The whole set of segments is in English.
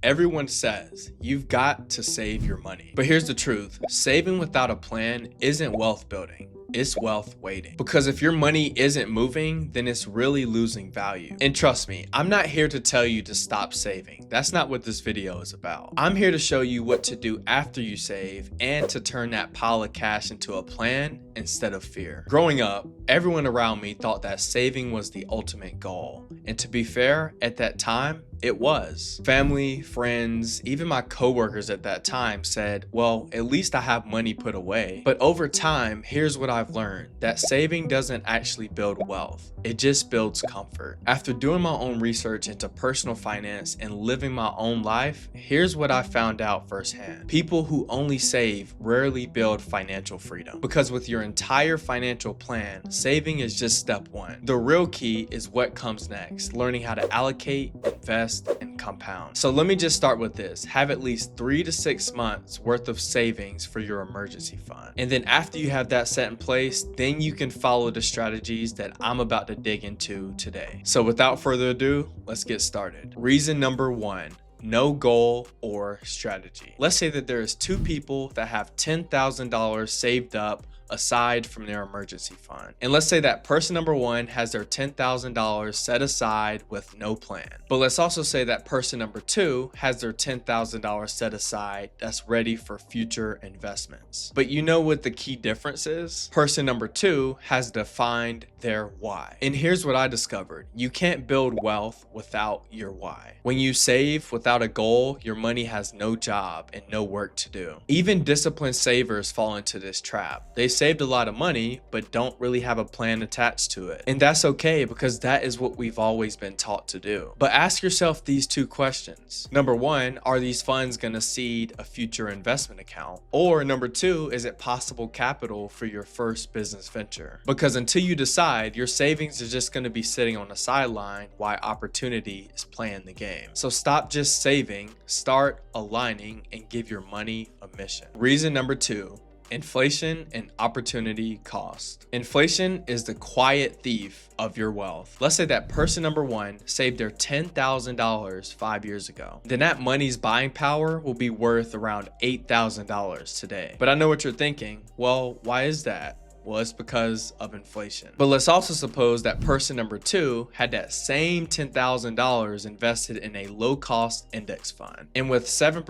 Everyone says you've got to save your money. But here's the truth, saving without a plan isn't wealth building. It's wealth waiting. Because if your money isn't moving, then it's really losing value. And trust me, I'm not here to tell you to stop saving. That's not what this video is about. I'm here to show you what to do after you save and to turn that pile of cash into a plan instead of fear. Growing up, everyone around me thought that saving was the ultimate goal. And to be fair, at that time, it was. Family, friends, even my coworkers at that time said, well, at least I have money put away. But over time, here's what I've learned, that saving doesn't actually build wealth. It just builds comfort. After doing my own research into personal finance and living my own life, here's what I found out firsthand. People who only save rarely build financial freedom. Because with your entire financial plan, saving is just step one. The real key is what comes next, learning how to allocate, invest, and compound. So let me just start with this. Have at least 3 to 6 months worth of savings for your emergency fund. And then after you have that set in place, then you can follow the strategies that I'm about to dig into today. So without further ado, let's get started. Reason number 1. No goal or strategy. Let's say that there is 2 people that have $10,000 saved up aside from their emergency fund. And let's say that person number 1 has their $10,000 set aside with no plan. But let's also say that person number 2 has their $10,000 set aside that's ready for future investments. But you know what the key difference is? Person number 2 has defined their why. And here's what I discovered. You can't build wealth without your why. When you save without a goal, your money has no job and no work to do. Even disciplined savers fall into this trap. They saved a lot of money, but don't really have a plan attached to it. And that's okay, because that is what we've always been taught to do. But ask yourself these 2 questions. Number 1, are these funds going to seed a future investment account? Or number 2, is it possible capital for your first business venture? Because until you decide, your savings is just going to be sitting on the sideline while opportunity is playing the game. So stop just saving, start aligning, and give your money a mission. Reason number 2. Inflation and opportunity cost. Inflation is the quiet thief of your wealth. Let's say that person number 1 saved their $10,000 5 years ago. Then that money's buying power will be worth around $8,000 today. But I know what you're thinking. Well, why is that? Well, it's because of inflation. But let's also suppose that person number 2 had that same $10,000 invested in a low-cost index fund. And with 7%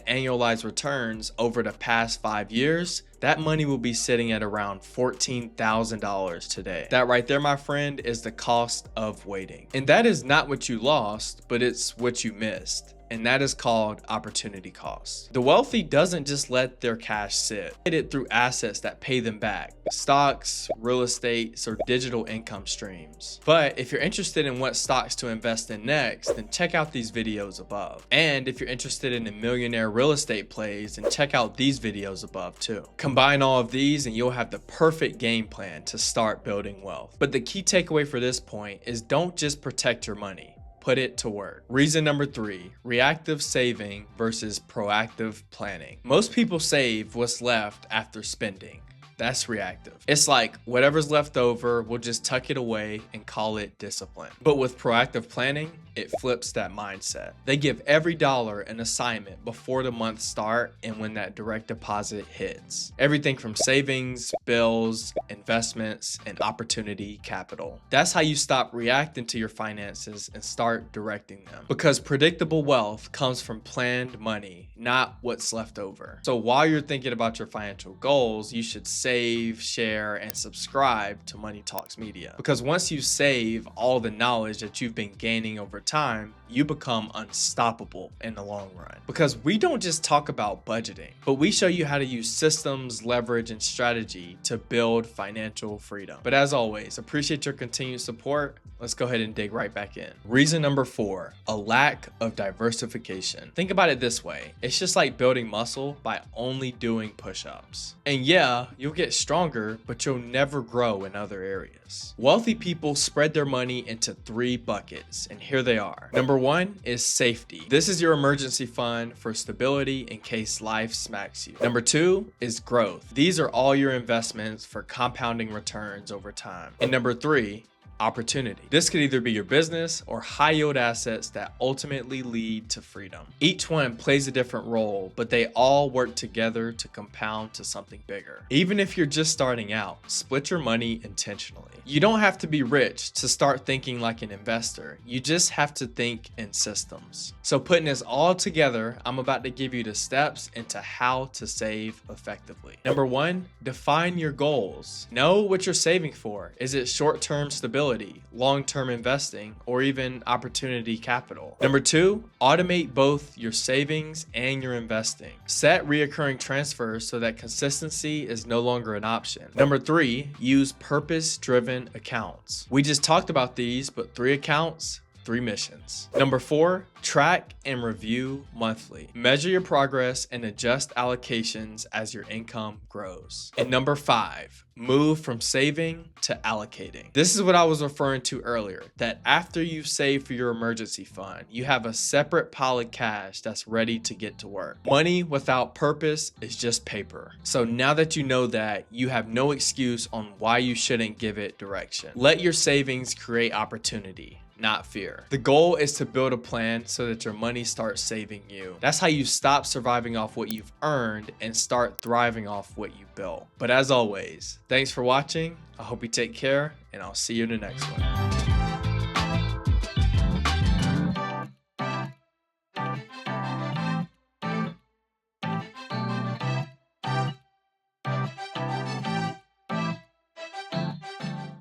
annualized returns over the past 5 years, that money will be sitting at around $14,000 today. That right there, my friend, is the cost of waiting. And that is not what you lost, but it's what you missed. And that is called opportunity cost. The wealthy doesn't just let their cash sit. They get it through assets that pay them back. Stocks, real estate, or digital income streams. But if you're interested in what stocks to invest in next, then check out these videos above. And if you're interested in the millionaire real estate plays, then check out these videos above too. Combine all of these and you'll have the perfect game plan to start building wealth. But the key takeaway for this point is don't just protect your money. Put it to work. Reason number 3, reactive saving versus proactive planning. Most people save what's left after spending. That's reactive. It's like whatever's left over, we'll just tuck it away and call it discipline. But with proactive planning, it flips that mindset. They give every dollar an assignment before the month start and when that direct deposit hits. Everything from savings, bills, investments, and opportunity capital. That's how you stop reacting to your finances and start directing them. Because predictable wealth comes from planned money, not what's left over. So while you're thinking about your financial goals, you should save, share, and subscribe to Money Talks Media. Because once you save all the knowledge that you've been gaining over time, you become unstoppable in the long run. Because we don't just talk about budgeting, but we show you how to use systems, leverage, and strategy to build financial freedom. But as always, appreciate your continued support. Let's go ahead and dig right back in. Reason number 4, a lack of diversification. Think about it this way. It's just like building muscle by only doing push-ups. And yeah, you'll get stronger, but you'll never grow in other areas. Wealthy people spread their money into 3 buckets, and here they are. Number 1 is safety. This is your emergency fund for stability in case life smacks you. Number 2 is growth. These are all your investments for compounding returns over time. And number 3 opportunity. This could either be your business or high yield assets that ultimately lead to freedom. Each one plays a different role, but they all work together to compound to something bigger. Even if you're just starting out, split your money intentionally. You don't have to be rich to start thinking like an investor. You just have to think in systems. So putting this all together, I'm about to give you the steps into how to save effectively. Number one, define your goals. Know what you're saving for. Is it short-term stability, long-term investing, or even opportunity capital? Number two, automate both your savings and your investing. Set reoccurring transfers so that consistency is no longer an option. Number three, use purpose-driven accounts. We just talked about these, but 3 accounts, 3 missions. Number four, track and review monthly. Measure your progress and adjust allocations as your income grows. And number five, move from saving to allocating. This is what I was referring to earlier, that after you've saved for your emergency fund, you have a separate pile of cash that's ready to get to work. Money without purpose is just paper. So now that you know that, you have no excuse on why you shouldn't give it direction. Let your savings create opportunity, not fear. The goal is to build a plan so that your money starts saving you. That's how you stop surviving off what you've earned and start thriving off what you built. But as always, thanks for watching. I hope you take care, and I'll see you in the next one.